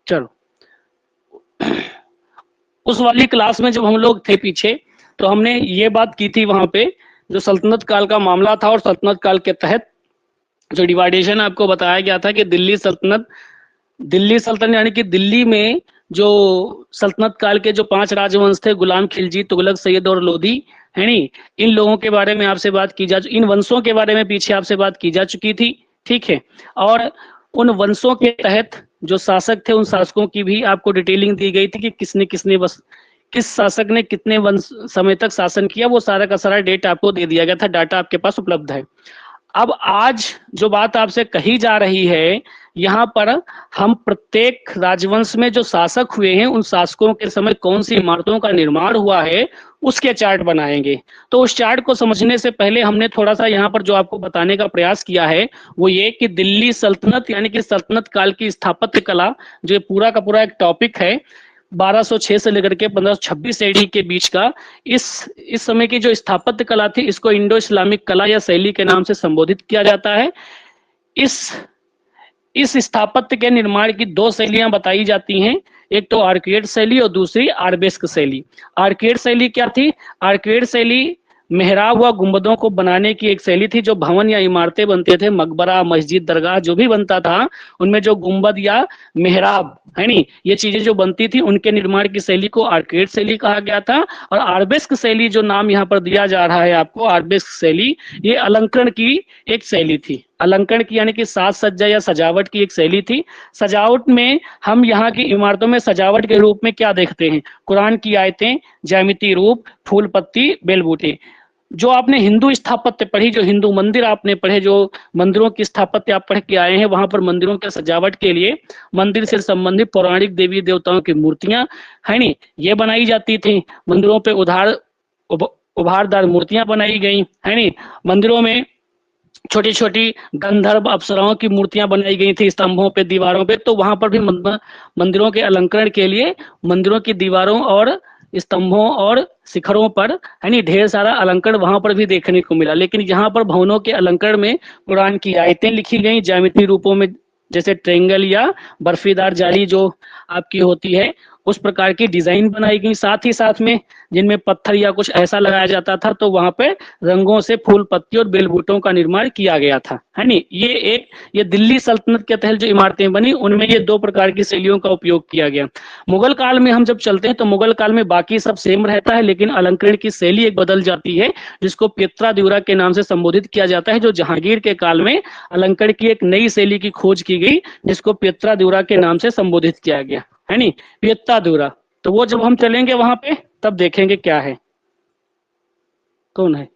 चलो, उस वाली क्लास में जब हम लोग थे पीछे, तो हमने ये बात की थी वहां पे, जो सल्तनत काल का मामला था, और सल्तनत काल के तहत जो डिवाइडेशन आपको बताया गया था कि दिल्ली सल्तनत यानी कि दिल्ली में जो सल्तनत काल के जो 5 राजवंश थे, गुलाम खिलजी, तुगलक, सैयद और लोधी, है नी, इन लोगों के बारे में आपसे बात की जा, इन वंशों के बारे में पीछे आपसे बात की जा चुकी थी। ठीक है, और उन वंशों के तहत जो शासक थे, उन शासकों की भी आपको डिटेलिंग दी गई थी कि किसने किसने बस किस शासक ने कितने वंश समय तक शासन किया, वो सारा का सारा डेट आपको दे दिया गया था, डाटा आपके पास उपलब्ध है। अब आज जो बात आपसे कही जा रही है, यहाँ पर हम प्रत्येक राजवंश में जो शासक हुए हैं, उन शासकों के समय कौन सी इमारतों का निर्माण हुआ है, उसके चार्ट बनाएंगे। तो उस चार्ट को समझने से पहले हमने थोड़ा सा यहाँ पर जो आपको बताने का प्रयास किया है, वो ये कि दिल्ली सल्तनत यानी कि सल्तनत काल की स्थापत्य कला, जो ये पूरा का पूरा एक टॉपिक है, 1206 से लेकर के 1526 एडी के बीच का, इस समय की जो स्थापत्य कला थी, इसको इंडो इस्लामिक कला या शैली के नाम से संबोधित किया जाता है। इस इस स्थापत्य के निर्माण की 2 शैलियां बताई जाती हैं, एक तो आर्किड शैली और दूसरी आर्बेस्क शैली। आर्किड शैली क्या थी? आर्किड शैली मेहराब व गुंबदों को बनाने की एक शैली थी। जो भवन या इमारतें बनते थे, मकबरा, मस्जिद, दरगाह जो भी बनता था, उनमें जो गुंबद या मेहराब, है नी, ये चीजें जो बनती थी, उनके निर्माण की शैली को आर्किड शैली कहा गया था। और आर्बेस्क शैली जो नाम यहाँ पर दिया जा रहा है आपको, आर्बेस्क शैली, ये अलंकरण की एक शैली थी। अलंकरण की यानी कि साज सज्जा या सजावट की एक शैली थी। सजावट में हम यहाँ की इमारतों में सजावट के रूप में क्या देखते हैं? कुरान की आयतें, ज्यामिति रूप, फूल पत्ती, बेल बूटे। जो आपने हिंदू स्थापत्य पढ़ी, जो हिंदू मंदिर आपने पढ़े, जो मंदिरों की स्थापत्य आप पढ़ के आए हैं, वहां पर मंदिरों के सजावट के लिए मंदिर से संबंधित पौराणिक देवी देवताओं की मूर्तियां, है नी, ये बनाई जाती थी। मंदिरों पे उभारदार मूर्तियां बनाई गई, है नी। मंदिरों में छोटी छोटी गंधर्व अप्सराओं की मूर्तियां बनाई गई थी स्तंभों पे, दीवारों पे। तो वहां पर भी मंदिरों के अलंकरण के लिए मंदिरों की दीवारों और स्तंभों और शिखरों पर, है नी, ढेर सारा अलंकरण वहां पर भी देखने को मिला। लेकिन यहाँ पर भवनों के अलंकरण में कुरान की आयतें लिखी गई ज्यामिति रूपों में, जैसे ट्रेंगल या बर्फीदार जाली जो आपकी होती है, उस प्रकार की डिजाइन बनाई गई। साथ ही साथ में जिनमें पत्थर या कुछ ऐसा लगाया जाता था, तो वहां पे रंगों से फूल पत्ती और बेलबूटों का निर्माण किया गया था, है नी। ये दिल्ली सल्तनत के तहत जो इमारतें बनी, उनमें ये 2 प्रकार की शैलियों का उपयोग किया गया। मुगल काल में हम जब चलते हैं, तो मुगल काल में बाकी सब सेम रहता है, लेकिन अलंकरण की शैली एक बदल जाती है, जिसको पेत्रा द्यूरा के नाम से संबोधित किया जाता है। जो जहांगीर के काल में अलंकरण की एक नई शैली की खोज की गई, जिसको पेत्रा द्यूरा के नाम से संबोधित किया गया, है नी, पेत्रा। तो वो जब हम चलेंगे वहां पे, तब देखेंगे क्या है, कौन है।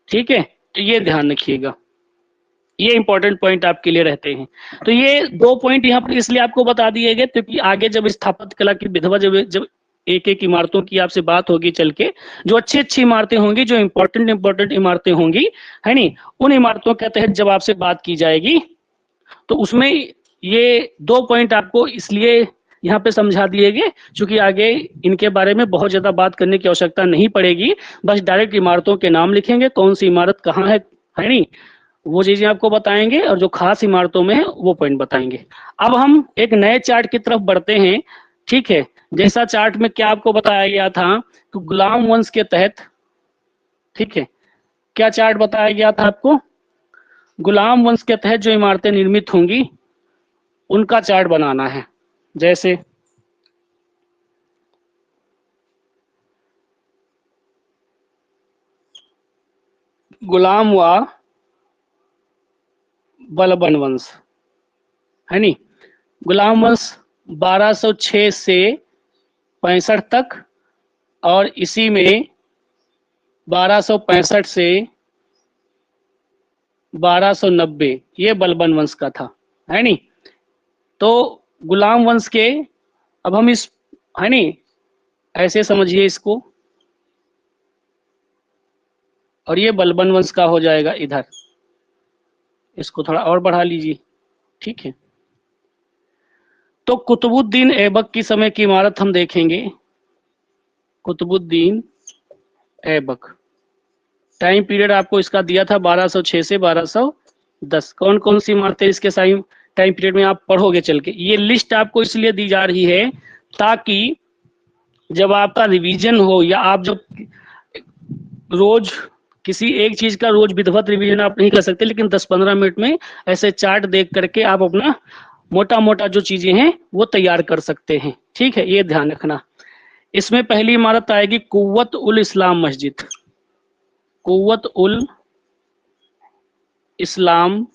ठीक है, तो ये ध्यान रखिएगा, ये इंपॉर्टेंट पॉइंट आपके लिए रहते हैं। तो ये 2 पॉइंट यहाँ पर इसलिए आपको बता दिए गए, क्योंकि आगे जब स्थापत्य कला की विधवा जब एक एक इमारतों की आपसे बात होगी चल के, जो अच्छी अच्छी इमारतें होंगी, जो इंपॉर्टेंट इमारतें होंगी, है नी, उन इमारतों के तहत जब आपसे बात की जाएगी, तो उसमें ये 2 पॉइंट आपको इसलिए यहाँ पे समझा दिए गए, क्योंकि आगे इनके बारे में बहुत ज्यादा बात करने की आवश्यकता नहीं पड़ेगी। बस डायरेक्ट इमारतों के नाम लिखेंगे, कौन सी इमारत कहाँ है नी, वो चीजें आपको बताएंगे, और जो खास इमारतों में है वो पॉइंट बताएंगे। अब हम एक नए चार्ट की तरफ बढ़ते हैं। ठीक है, जैसा चार्ट में क्या आपको बताया गया था कि गुलाम वंश के तहत, ठीक है, क्या चार्ट बताया गया था आपको? गुलाम वंश के तहत जो इमारतें निर्मित होंगी, उनका चार्ट बनाना है। जैसे गुलाम व बलबन वंश, है नी। गुलाम वंश 1206 से 65 तक, और इसी में 1265 से 1290 ये बलबन वंश का था, है नी। तो गुलाम वंश के, अब हम इस, है नी, ऐसे समझिए इसको, और ये बलबन वंश का हो जाएगा इधर, इसको थोड़ा और बढ़ा लीजिए। ठीक है, तो कुतुबुद्दीन ऐबक की समय की इमारत हम देखेंगे। कुतुबुद्दीन ऐबक, टाइम पीरियड आपको इसका दिया था 1206 से 1210। कौन कौन सी इमारतें इसके टाइम पीरियड में आप पढ़ोगे चल के। ये लिस्ट आपको इसलिए दी जा रही है ताकि जब आपका रिवीजन हो, या आप जब रोज किसी एक चीज का रोज विधिवत रिवीजन आप नहीं कर सकते, लेकिन 10-15 मिनट में ऐसे चार्ट देख करके आप अपना मोटा मोटा जो चीजें हैं वो तैयार कर सकते हैं। ठीक है, ये ध्यान रखना। इसमें पहली इमारत आएगी कुव्वत उल इस्लाम मस्जिद। कुव्वत उल इस्लाम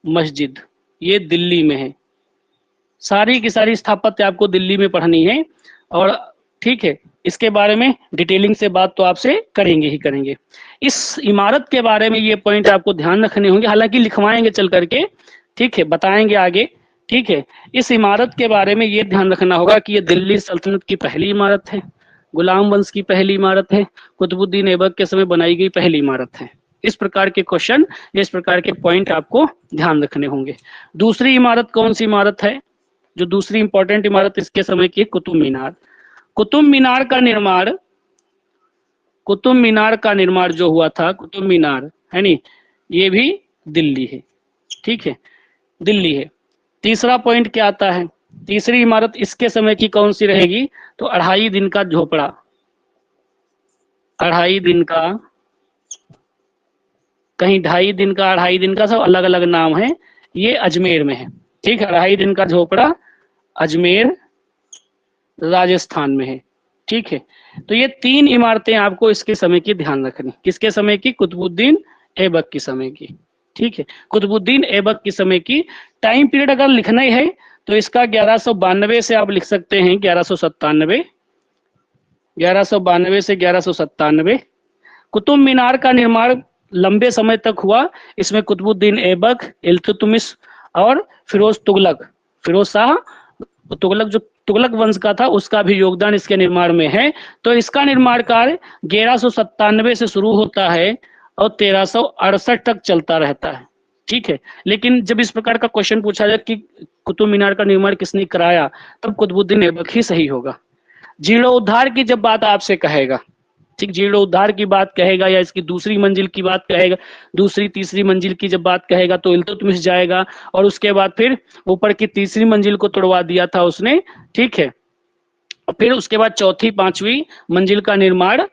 मस्जिद, ये दिल्ली में है। सारी की सारी स्थापत्य आपको दिल्ली में पढ़नी है, और ठीक है, इसके बारे में डिटेलिंग से बात तो आपसे करेंगे ही करेंगे। इस इमारत के बारे में ये पॉइंट आपको ध्यान रखने होंगे, हालांकि लिखवाएंगे चल करके, ठीक है, बताएंगे आगे। ठीक है, इस इमारत के बारे में ये ध्यान रखना होगा कि ये दिल्ली सल्तनत की पहली इमारत है, गुलाम वंश की पहली इमारत है, कुतुबुद्दीन ऐबक के समय बनाई गई पहली इमारत है। इस प्रकार के क्वेश्चन, इस प्रकार के पॉइंट आपको ध्यान रखने होंगे। दूसरी इमारत कौन सी इमारत है? जो दूसरी इंपॉर्टेंट इमारत इसके समय की, कुतुब मीनार। कुतुब मीनार का निर्माण, कुतुब मीनार का निर्माण जो हुआ था, कुतुब मीनार है नी, ये भी दिल्ली है। ठीक है, दिल्ली है। तीसरा पॉइंट क्या आता है? तीसरी इमारत इसके समय की कौन सी रहेगी? तो 2.5 दिन का झोपड़ा। 2.5 दिन का, कहीं 2.5 दिन का, 2.5 दिन का, सब अलग अलग नाम है। ये अजमेर में है। ठीक है, 2.5 दिन का झोपड़ा अजमेर राजस्थान में है। ठीक है, तो ये 3 इमारतें आपको इसके समय की ध्यान रखनी। किसके समय की? कुतुबुद्दीन ऐबक की समय की। ठीक है, कुतुबुद्दीन ऐबक की समय की। टाइम पीरियड अगर लिखना ही है तो इसका 1192 से आप लिख सकते हैं 1197, 1192 से 1197। कुतुब मीनार का निर्माण लंबे समय तक हुआ। इसमें कुतुबुद्दीन ऐबक, इल्तुतमिश और फिरोज तुगलक, फिरोज शाह तुगलक, जो तुगलक वंश का था, उसका भी योगदान इसके निर्माण में है। तो इसका निर्माण कार्य 1197 से शुरू होता है और 1368 तक चलता रहता है। ठीक है, लेकिन जब इस प्रकार का क्वेश्चन पूछा जाए कि कुतुब मीनार का निर्माण किसने कराया, तब कुतुबुद्दीन ऐबक ही सही होगा। जीर्णोद्धार की जब बात आपसे कहेगा, ठीक, जीर्णोद्धार की बात कहेगा या इसकी दूसरी मंजिल की बात कहेगा, दूसरी तीसरी मंजिल की जब बात कहेगा तो इल्तुतमिश जाएगा, और उसके बाद फिर ऊपर की तीसरी मंजिल को तोड़वा दिया था उसने। ठीक है, फिर उसके बाद चौथी पांचवी मंजिल का निर्माण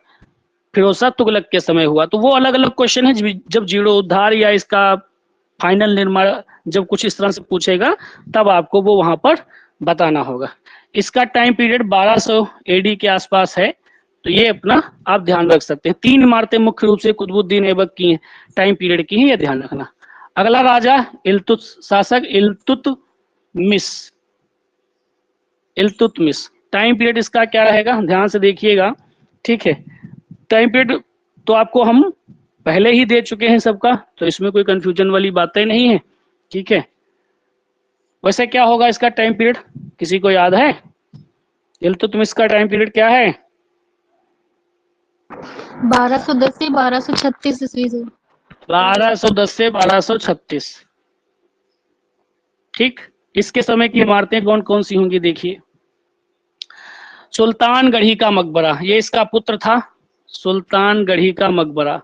फिरोज शाह तुगलक के समय हुआ। तो वो अलग अलग क्वेश्चन है, जब जीर्णोद्धार या इसका फाइनल निर्माण जब कुछ इस तरह से पूछेगा, तब आपको वो वहां पर बताना होगा। इसका टाइम पीरियड 1200 एडी के आसपास है। तो ये अपना आप ध्यान रख सकते हैं। 3 इमारतें मुख्य रूप से कुतुबुद्दीन ऐबक की टाइम पीरियड की हैं, ये ध्यान रखना। अगला राजा शासक इल्तुतमिश। इल्तुतमिश, टाइम पीरियड इसका क्या रहेगा? ध्यान से देखिएगा। ठीक है, टाइम पीरियड तो आपको हम पहले ही दे चुके हैं सबका, तो इसमें कोई कंफ्यूजन वाली बातें नहीं है। ठीक है, वैसे क्या होगा इसका टाइम पीरियड, किसी को याद है? इल्तुतमिश का टाइम पीरियड क्या है? 1210 से 1236 ईस्वी से। 1210 से 1236। ठीक, इसके समय की इमारतें कौन कौन सी होंगी? देखिए, सुल्तानगढ़ी का मकबरा, ये इसका पुत्र था, सुल्तानगढ़ी का मकबरा।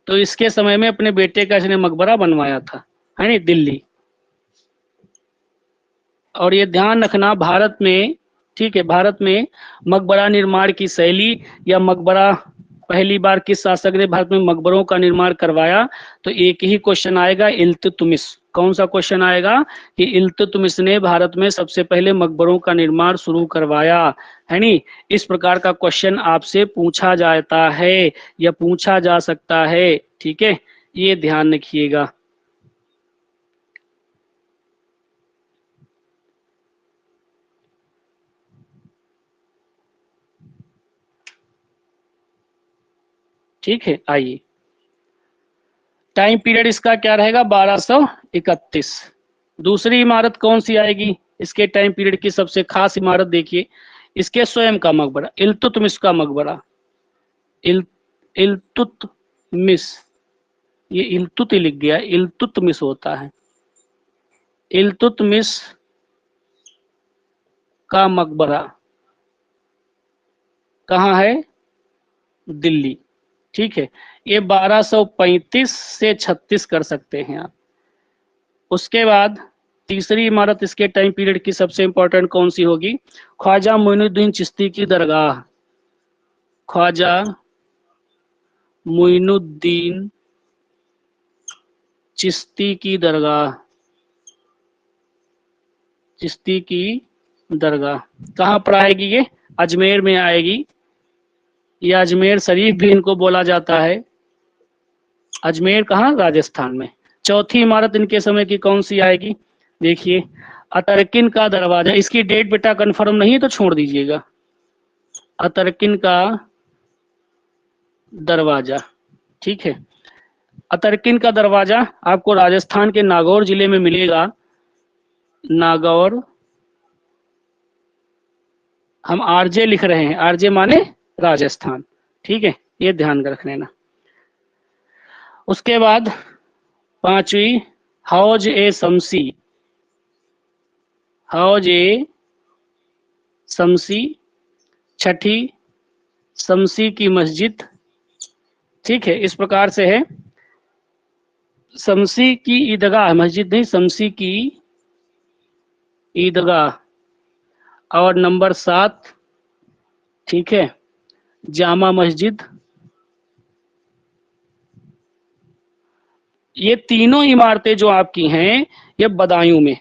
तो इसके समय में अपने बेटे का इसने मकबरा बनवाया था, है नहीं, दिल्ली। और ये ध्यान रखना, भारत में, ठीक है, भारत में मकबरा निर्माण की शैली या मकबरा पहली बार किस शासक ने भारत में मकबरों का निर्माण करवाया, तो एक ही क्वेश्चन आएगा, इल्तुतमिश। कौन सा क्वेश्चन आएगा? कि इल्तुतमिश ने भारत में सबसे पहले मकबरों का निर्माण शुरू करवाया, है नी। इस प्रकार का क्वेश्चन आपसे पूछा जाता है या पूछा जा सकता है। ठीक है, ये ध्यान रखिएगा। ठीक है, आइए, टाइम पीरियड इसका क्या रहेगा? 1231। दूसरी इमारत कौन सी आएगी इसके टाइम पीरियड की? सबसे खास इमारत देखिए, इसके स्वयं का मकबरा, इल्तुतमिश का मकबरा। इल्तुतमिश, ये इल्तुत लिख गया, इल्तुतमिश होता है। इल्तुतमिश का मकबरा कहाँ है? दिल्ली। ठीक है, ये 1235 से 36 कर सकते हैं आप। उसके बाद तीसरी इमारत इसके टाइम पीरियड की सबसे इंपॉर्टेंट कौन सी होगी? ख्वाजा मोइनुद्दीन चिश्ती की दरगाह। ख्वाजा मोइनुद्दीन चिश्ती की दरगाह। चिश्ती की दरगाह कहाँ पर आएगी? ये अजमेर में आएगी। ये अजमेर शरीफ भी इनको बोला जाता है। अजमेर कहाँ? राजस्थान में। चौथी इमारत इनके समय की कौन सी आएगी? देखिए, अतरकिन का दरवाजा। इसकी डेट बेटा कंफर्म नहीं है तो छोड़ दीजिएगा। अतरकिन का दरवाजा, ठीक है। अतरकिन का दरवाजा आपको राजस्थान के नागौर जिले में मिलेगा। नागौर, हम आरजे लिख रहे हैं, आरजे माने राजस्थान, ठीक है, ये ध्यान रख लेना। उसके बाद पांचवी हौज ए शमसी। हौज ए शमसी। छठी शमसी की मस्जिद, ठीक है, इस प्रकार से है। शमसी की ईदगाह, मस्जिद नहीं, शमसी की ईदगाह। और नंबर 7, ठीक है, जामा मस्जिद। ये तीनों इमारतें जो आपकी हैं ये बदायूं में।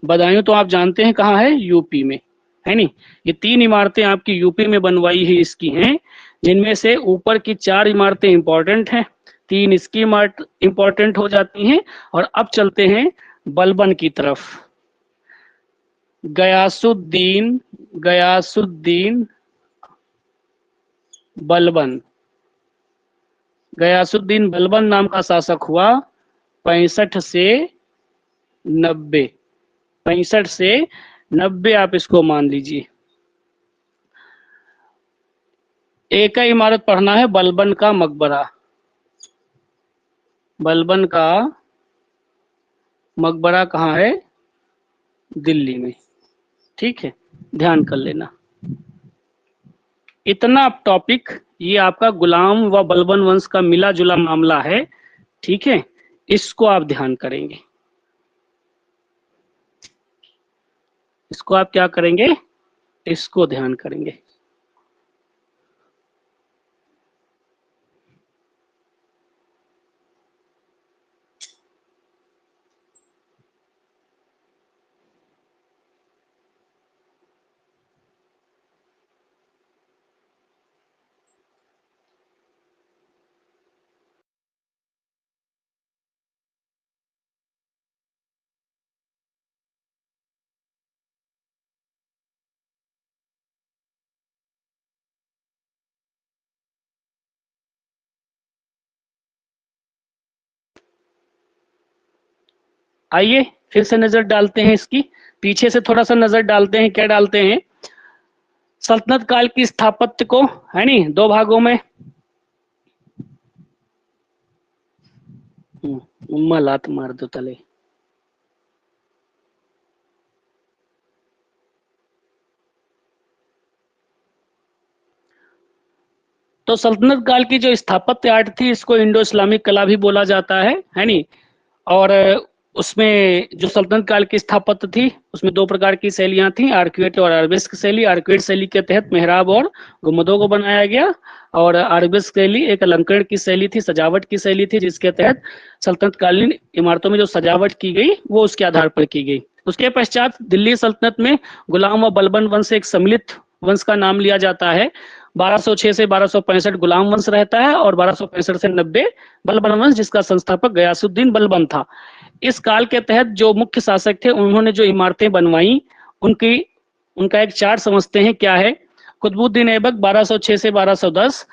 बदायूं तो आप जानते हैं कहाँ है? यूपी में, है नहीं? ये 3 इमारतें आपकी यूपी में बनवाई है इसकी हैं, जिनमें से ऊपर की 4 इमारतें इंपॉर्टेंट हैं, 3 इसकी इमारत इंपॉर्टेंट हो जाती हैं। और अब चलते हैं बलबन की तरफ। गयासुद्दीन, गयासुद्दीन बलबन। गयासुद्दीन बलबन नाम का शासक हुआ 65 से 90। 65 से 90 आप इसको मान लीजिए। एक ही इमारत पढ़ना है, बलबन का मकबरा। बलबन का मकबरा कहाँ है? दिल्ली में, ठीक है, ध्यान कर लेना। इतना टॉपिक ये आपका गुलाम व बलबन वंश का मिला जुला मामला है, ठीक है, इसको आप ध्यान करेंगे। इसको आप क्या करेंगे? इसको ध्यान करेंगे। आइए फिर से नजर डालते हैं इसकी, पीछे से थोड़ा सा नजर डालते हैं। क्या डालते हैं? सल्तनत काल की स्थापत्य को, है नहीं, 2 भागों में। लात मार दो तले। तो सल्तनत काल की जो स्थापत्य आर्ट थी इसको इंडो इस्लामिक कला भी बोला जाता है नहीं? और उसमें जो सल्तनत काल की स्थापत्य थी उसमें 2 प्रकार की शैलियां थी, आर्किवेट और अरबेस्क शैली। आर्किवेट शैली के तहत मेहराब और गुंबदों को बनाया गया, और अरबेस्क शैली एक अलंकरण की शैली थी, सजावट की शैली थी, जिसके तहत सल्तनत कालीन इमारतों में जो सजावट की गई वो उसके आधार पर की गई। उसके पश्चात दिल्ली सल्तनत में गुलाम व बलबन वंश से एक सम्मिलित वंश का नाम लिया जाता है। 1206 से 1265 गुलाम वंश रहता है और 1265 से 90 बलबन वंश, जिसका संस्थापक गयासुद्दीन बलबन था। इस काल के तहत जो मुख्य शासक थे उन्होंने जो इमारतें बनवाई उनकी उनका एक चार्ट समझते हैं। क्या है? कुतुबुद्दीन ऐबक 1206 से 1210,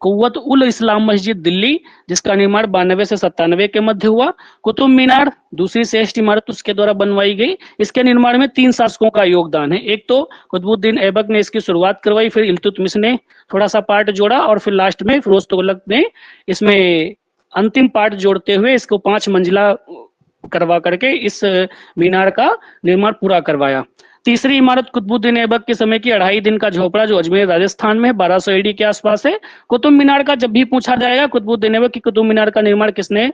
कुव्वत उल इस्लाम मस्जिद दिल्ली, जिसका निर्माण 92 से 97 के मध्य हुआ। कुतुब मीनार दूसरी श्रेष्ठ इमारत उसके द्वारा बनवाई गई। इसके निर्माण में 3 शासकों का योगदान है। एक तो कुतुबुद्दीन ऐबक ने इसकी शुरुआत करवाई, फिर इल्तुतमिश ने थोड़ा सा पार्ट जोड़ा, और फिर लास्ट में फिरोज तुगलक ने इसमें अंतिम पार्ट जोड़ते हुए इसको 5 मंजिला करवा करके इस मीनार का निर्माण पूरा करवाया। तीसरी इमारत कुतुबुद्दीन ऐबक के समय की 2.5 दिन का झोपड़ा जो अजमेर राजस्थान में 1200 AD के आसपास है। कुतुब मीनार का जब भी पूछा जाएगा, कुतुबुद्दीन ऐबक की कुतुब मीनार का निर्माण किसने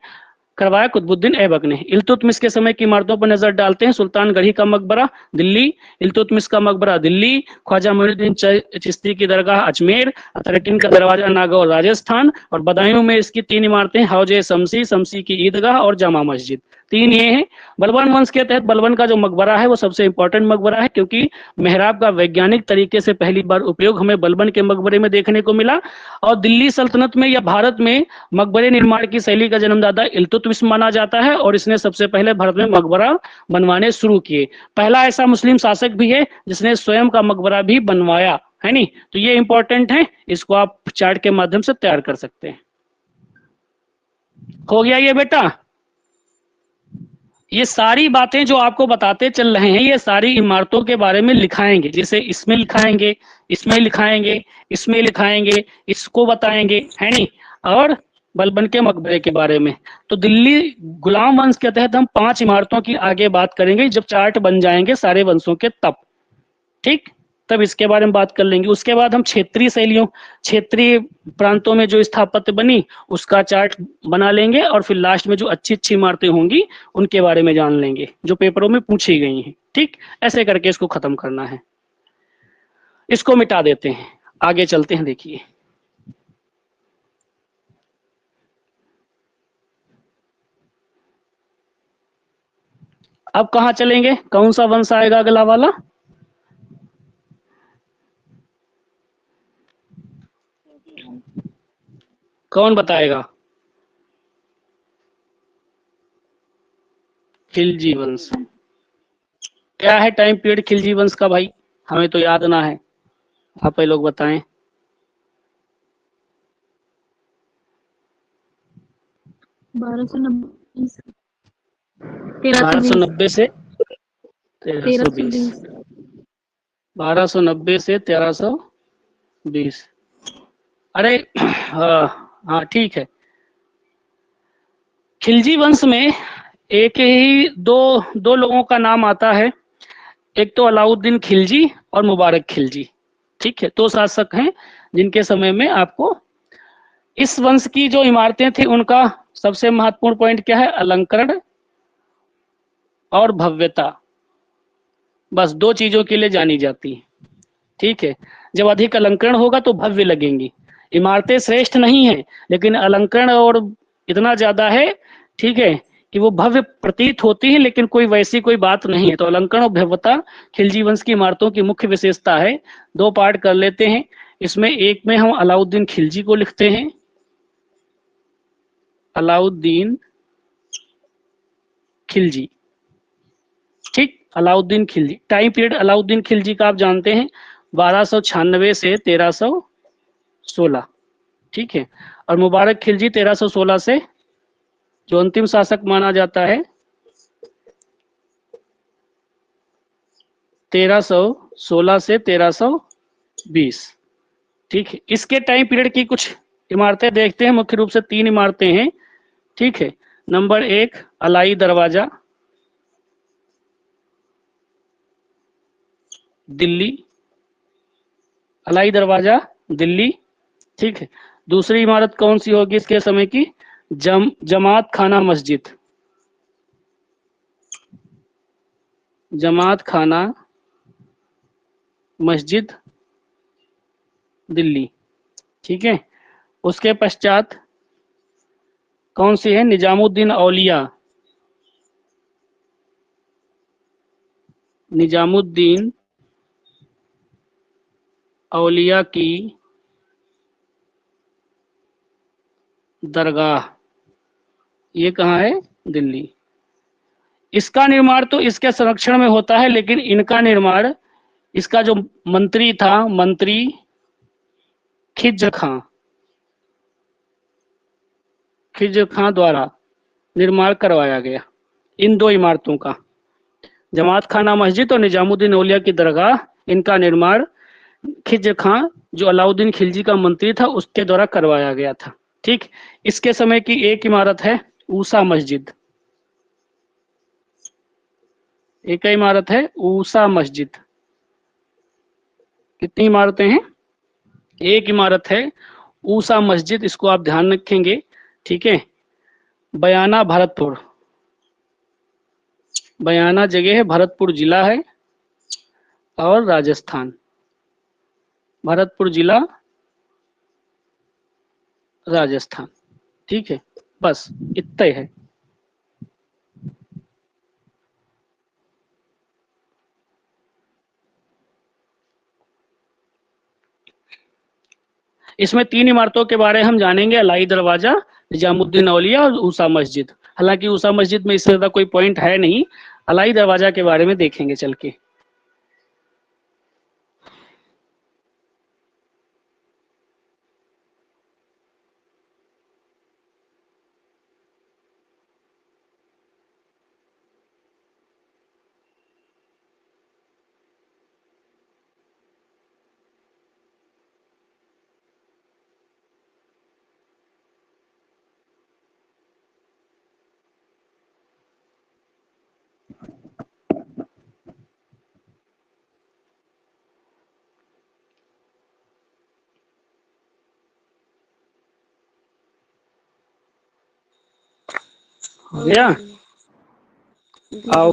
करवाया? कुतुबुद्दीन ऐबक ने। इल्तुतमिश के समय की इमारतों पर नजर डालते हैं। सुल्तानगढ़ी का मकबरा दिल्ली, इल्तुतमिश का मकबरा दिल्ली, ख्वाजा मोइनुद्दीन चिश्ती की दरगाह अजमेर, अतरकिन का दरवाजा नागौर राजस्थान, और बदायूं में इसकी 3 इमारतें, हौजे शमसी, शमसी की ईदगाह और जामा मस्जिद। 3 ये हैं। बलबन वंश के तहत बलबन का जो मकबरा है वो सबसे इंपॉर्टेंट मकबरा है, क्योंकि मेहराब का वैज्ञानिक तरीके से पहली बार उपयोग हमें बलबन के मकबरे में देखने को मिला। और दिल्ली सल्तनत में या भारत में मकबरे निर्माण की शैली का जन्मदाता इल्तुतमिश माना जाता है, और इसने सबसे पहले भारत में मकबरा बनवाने शुरू किए। पहला ऐसा मुस्लिम शासक भी है जिसने स्वयं का मकबरा भी बनवाया है। नहीं तो ये इंपॉर्टेंट है, इसको आप चार्ट के माध्यम से तैयार कर सकते हैं। हो गया ये बेटा। ये सारी बातें जो आपको बताते चल रहे हैं, ये सारी इमारतों के बारे में लिखाएंगे, जैसे इसमें लिखाएंगे, इसमें लिखाएंगे, इसमें लिखाएंगे, इसको बताएंगे, है नहीं, और बलबन के मकबरे के बारे में। तो दिल्ली गुलाम वंश के तहत हम 5 इमारतों की आगे बात करेंगे जब चार्ट बन जाएंगे सारे वंशों के, तब ठीक, तब इसके बारे में बात कर लेंगे। उसके बाद हम क्षेत्रीय शैलियों, क्षेत्रीय प्रांतों में जो स्थापत्य बनी उसका चार्ट बना लेंगे, और फिर लास्ट में जो अच्छी अच्छी इमारतें होंगी उनके बारे में जान लेंगे जो पेपरों में पूछी गई हैं। ठीक, ऐसे करके इसको खत्म करना है। इसको मिटा देते हैं, आगे चलते हैं। देखिए अब कहाँ चलेंगे, कौन सा वंश आएगा अगला वाला? कौन बताएगा? खिलजी वंश। क्या है टाइम पीरियड खिलजी वंश का भाई? हमें तो याद ना है, आप लोग बताएं। 1290 से 1320। 1290 से 1320। अरे हाँ ठीक है। खिलजी वंश में एक ही दो लोगों का नाम आता है, एक तो अलाउद्दीन खिलजी और मुबारक खिलजी। ठीक है, 2 शासक हैं जिनके समय में आपको इस वंश की जो इमारतें थी उनका सबसे महत्वपूर्ण पॉइंट क्या है? अलंकरण और भव्यता। बस 2 चीजों के लिए जानी जाती है। ठीक है, जब अधिक अलंकरण होगा तो भव्य लगेंगी। इमारतें श्रेष्ठ नहीं है, लेकिन अलंकरण और इतना ज्यादा है, ठीक है, कि वो भव्य प्रतीत होती है, लेकिन कोई वैसी कोई बात नहीं है। तो अलंकरण और भव्यता खिलजी वंश की इमारतों की मुख्य विशेषता है। 2 पार्ट कर लेते हैं इसमें। एक में हम अलाउद्दीन खिलजी को लिखते हैं, अलाउद्दीन खिलजी। ठीक, अलाउद्दीन खिलजी। टाइम पीरियड अलाउद्दीन खिलजी का आप जानते हैं 1296 से 1316। ठीक है, और मुबारक खिलजी 1316 से, जो अंतिम शासक माना जाता है, 1316 से 1320। ठीक है, इसके टाइम पीरियड की कुछ इमारतें देखते हैं। मुख्य रूप से 3 इमारतें हैं। ठीक है, नंबर 1 अलाई दरवाजा दिल्ली, अलाई दरवाजा दिल्ली। ठीक है, दूसरी इमारत कौन सी होगी इसके समय की? जमात खाना मस्जिद, जमात खाना मस्जिद दिल्ली। ठीक है, उसके पश्चात कौन सी है? निजामुद्दीन औलिया, निजामुद्दीन औलिया की दरगाह। ये कहाँ है? दिल्ली। इसका निर्माण तो इसके संरक्षण में होता है, लेकिन इनका निर्माण, इसका जो मंत्री था, मंत्री खिज्र खां द्वारा निर्माण करवाया गया इन 2 इमारतों का। जमात खाना मस्जिद और निजामुद्दीन औलिया की दरगाह, इनका निर्माण खिज्र खां, जो अलाउद्दीन खिलजी का मंत्री था, उसके द्वारा करवाया गया था। ठीक, इसके समय की एक इमारत है ऊसा मस्जिद। एक ही इमारत है ऊसा मस्जिद। कितनी इमारतें हैं? एक इमारत है ऊसा मस्जिद, इसको आप ध्यान रखेंगे। ठीक है। बयाना भरतपुर, बयाना जगह है, भरतपुर जिला है और राजस्थान। भरतपुर जिला राजस्थान। ठीक है, बस इतना ही है। इसमें तीन इमारतों के बारे में हम जानेंगे, अलाई दरवाजा, निजामुद्दीन औलिया और ऊसा मस्जिद। हालांकि ऊसा मस्जिद में इससे ज्यादा कोई पॉइंट है नहीं, अलाई दरवाजा के बारे में देखेंगे चल के। हो गया? आओ।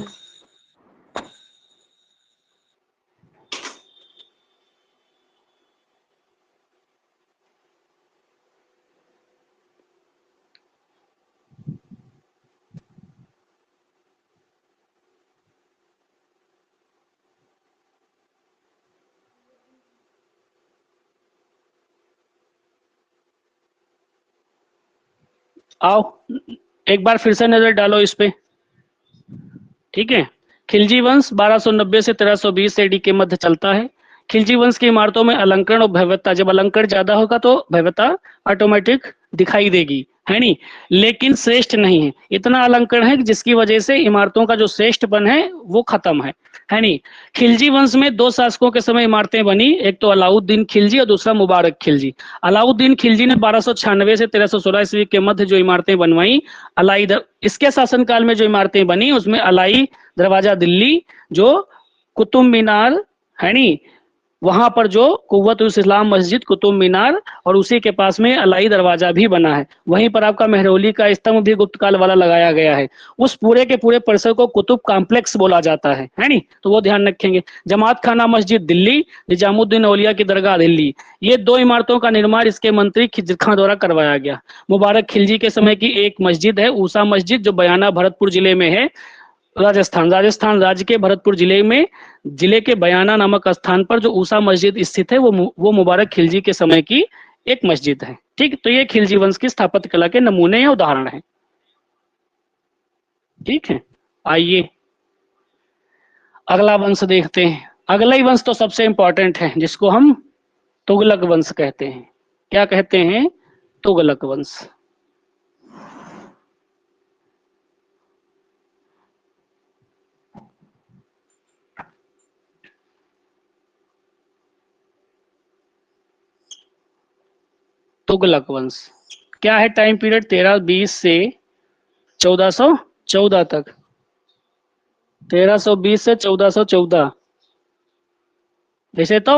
आओ, एक बार फिर से नजर डालो इस पे। ठीक है। खिलजी वंश 1290 से 1320 एडी के मध्य चलता है। खिलजी वंश की इमारतों में अलंकरण और भव्यता, जब अलंकरण ज्यादा होगा तो भव्यता ऑटोमेटिक दिखाई देगी, है नहीं? लेकिन श्रेष्ठ नहीं है। इतना अलंकरण है कि जिसकी वजह से इमारतों का जो श्रेष्ठपन है वो खत्म है नहीं? खिलजी वंश में दो शासकों के समय इमारतें बनी, एक तो अलाउद्दीन खिलजी और दूसरा मुबारक खिलजी। अलाउद्दीन खिलजी ने 1296 से 1316 ईस्वी के मध्य जो इमारतें बनवाई, इसके शासनकाल में जो इमारतें बनी उसमें अलाई दरवाजा दिल्ली, जो कुतुब मीनार, है नी, वहां पर जो कुव्वत उस इस्लाम मस्जिद, कुतुब मीनार और उसी के पास में अलाई दरवाजा भी बना है। वहीं पर आपका मेहरौली का स्तंभ भी गुप्त काल वाला लगाया गया है। उस पूरे के पूरे परिसर को कुतुब कॉम्प्लेक्स बोला जाता है नी? तो वो ध्यान रखेंगे। जमात खाना मस्जिद दिल्ली, निजामुद्दीन औलिया की दरगाह दिल्ली, ये दो इमारतों का निर्माण इसके मंत्री खिजर खां द्वारा करवाया गया। मुबारक खिलजी के समय की एक मस्जिद है ऊसा मस्जिद, जो बयाना भरतपुर जिले में है, राजस्थान राज्य के भरतपुर जिले में, जिले के बयाना नामक स्थान पर जो ऊसा मस्जिद स्थित है वो मुबारक खिलजी के समय की एक मस्जिद है। ठीक, तो ये खिलजी वंश की स्थापत्य कला के नमूने या उदाहरण है। ठीक है, आइए अगला वंश देखते हैं। अगला ही वंश तो सबसे इंपॉर्टेंट है, जिसको हम तुगलक वंश कहते हैं। क्या कहते हैं? तुगलक वंश। तुगलक वंश क्या है? टाइम पीरियड 1320 से 1414 तक। 1320 से 1414, वैसे तो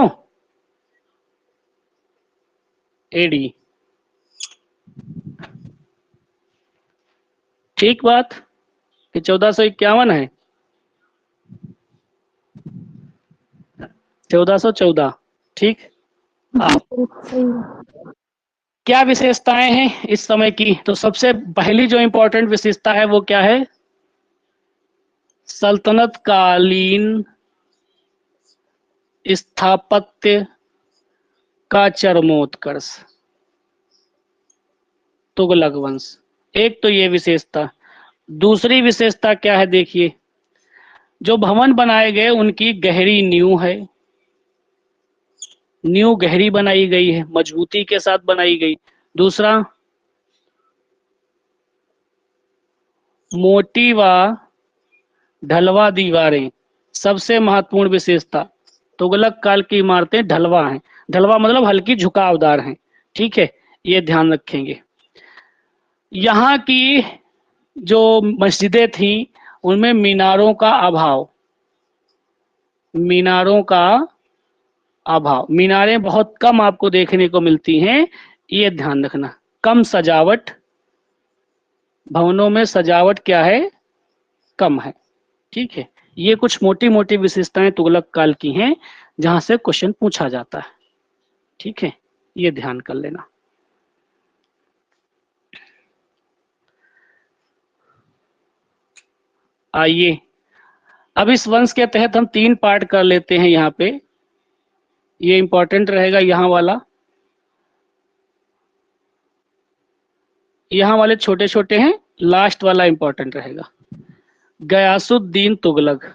एडी। ठीक बात कि 1451 है, 1414। ठीक। क्या विशेषताएं हैं इस समय की? तो सबसे पहली जो इंपॉर्टेंट विशेषता है वो क्या है? सल्तनत कालीन स्थापत्य का चरमोत्कर्ष, तुगलक वंश। एक तो ये विशेषता। दूसरी विशेषता क्या है? देखिए, जो भवन बनाए गए उनकी गहरी नींव है, नींव गहरी बनाई गई है, मजबूती के साथ बनाई गई। दूसरा, मोटी व ढलवा दीवारें। सबसे महत्वपूर्ण विशेषता, तुगलक काल की इमारतें ढलवा हैं। ढलवा मतलब हल्की झुकावदार हैं। ठीक है, ये ध्यान रखेंगे। यहाँ की जो मस्जिदें थी उनमें मीनारों का अभाव, मीनारों का अभाव। मीनारें बहुत कम आपको देखने को मिलती हैं, ये ध्यान रखना। कम सजावट, भवनों में सजावट क्या है, कम है। ठीक है, ये कुछ मोटी मोटी विशेषताएं तुगलक काल की हैं जहां से क्वेश्चन पूछा जाता है। ठीक है, ये ध्यान कर लेना। आइए अब इस वंश के तहत हम 3 पार्ट कर लेते हैं। यहाँ पे ये इंपॉर्टेंट रहेगा, यहाँ वाला, यहाँ वाले छोटे छोटे हैं, लास्ट वाला इंपॉर्टेंट रहेगा। गयासुद्दीन तुगलक,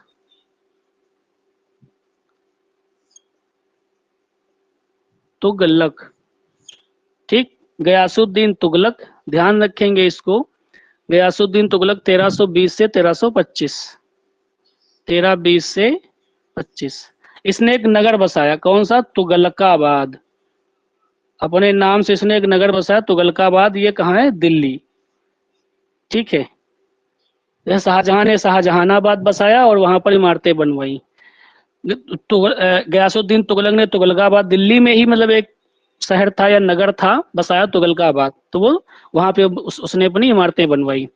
तुगलक, ठीक, गयासुद्दीन तुगलक, ध्यान रखेंगे इसको। गयासुद्दीन तुगलक 1320 से 1325, 1320 से 25। इसने एक नगर बसाया, कौन सा, तुगलकाबाद। अपने नाम से इसने एक नगर बसाया तुगलकाबाद। ये कहाँ है, दिल्ली। ठीक है, यह शाहजहां ने शाहजहानाबाद बसाया और वहां पर इमारतें बनवाई। गयासुद्दीन तुगलक ने तुगलकाबाद, दिल्ली में ही मतलब एक शहर था या नगर था, बसाया तुगलकाबाद, तो वो वहां पे उसने अपनी इमारतें बनवाई।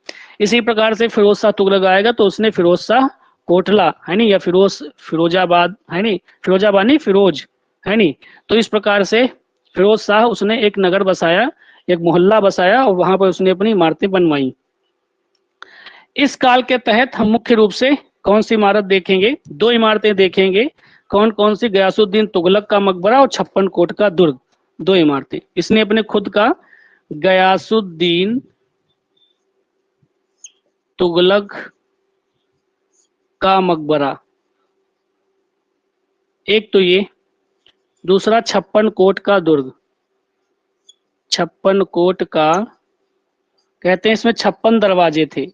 इसी प्रकार से फिरोज शाह तुगलक आएगा तो उसने फिरोज शाह कोटला, है नी, या फिरोजाबाद, है नी, फिरोजाबाद नहीं, फिरोज, है नी। तो इस प्रकार से फिरोज शाह उसने एक नगर बसाया, एक मोहल्ला बसाया और वहां पर उसने अपनी इमारतें बनवाई। इस काल के तहत हम मुख्य रूप से कौन सी इमारत देखेंगे, 2 इमारतें देखेंगे। कौन कौन सी, गयासुद्दीन तुगलक का मकबरा और 56 कोट का दुर्ग, 2 इमारतें। इसने अपने खुद का गयासुद्दीन तुगलक का मकबरा, एक तो ये, दूसरा 56 कोट का दुर्ग। 56 कोट का, कहते हैं इसमें 56 दरवाजे थे।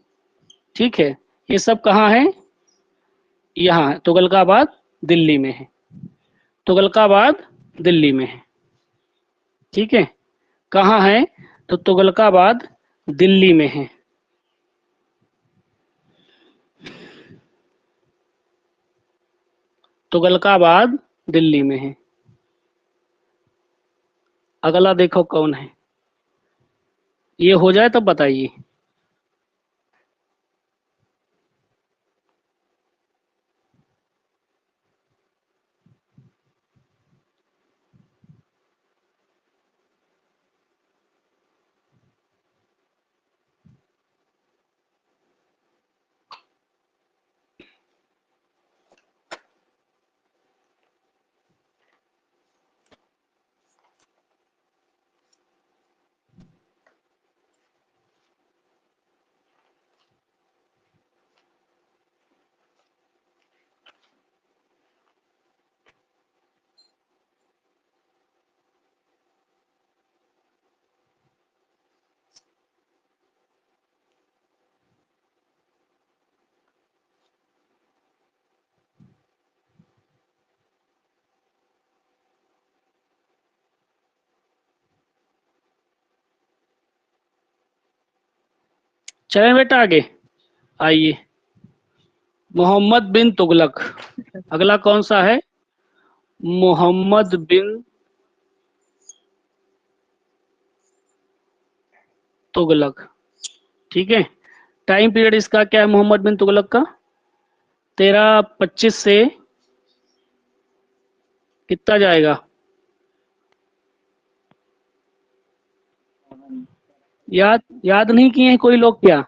ठीक है, ये सब कहाँ है, यहाँ तुगलकाबाद दिल्ली में है, तुगलकाबाद दिल्ली में है। ठीक है, कहाँ है, तो तुगलकाबाद दिल्ली में है। तुगलकाबाद दिल्ली में है। अगला देखो कौन है, ये हो जाए तब बताइए। चलें बेटा आगे। आइए, मोहम्मद बिन तुगलक, अगला कौन सा है, मोहम्मद बिन तुगलक। ठीक है, टाइम पीरियड इसका क्या है, मोहम्मद बिन तुगलक का 1325 से कितना जाएगा, याद याद नहीं किए हैं कोई लोग क्या,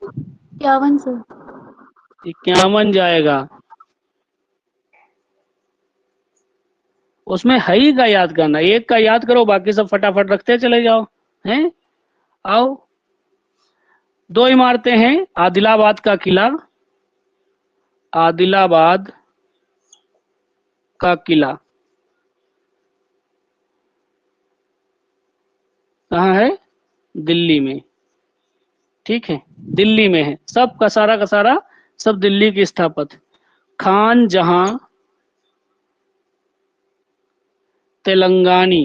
51 से। 51 जाएगा। उसमें है ही का याद करना, एक का याद करो, बाकी सब फटाफट रखते चले जाओ। हैं, आओ। 2 इमारतें हैं, आदिलाबाद का किला, आदिलाबाद का किला कहाँ है, दिल्ली में। ठीक है, दिल्ली में है, सब का सारा सब दिल्ली की स्थापत। खान जहां तेलंगानी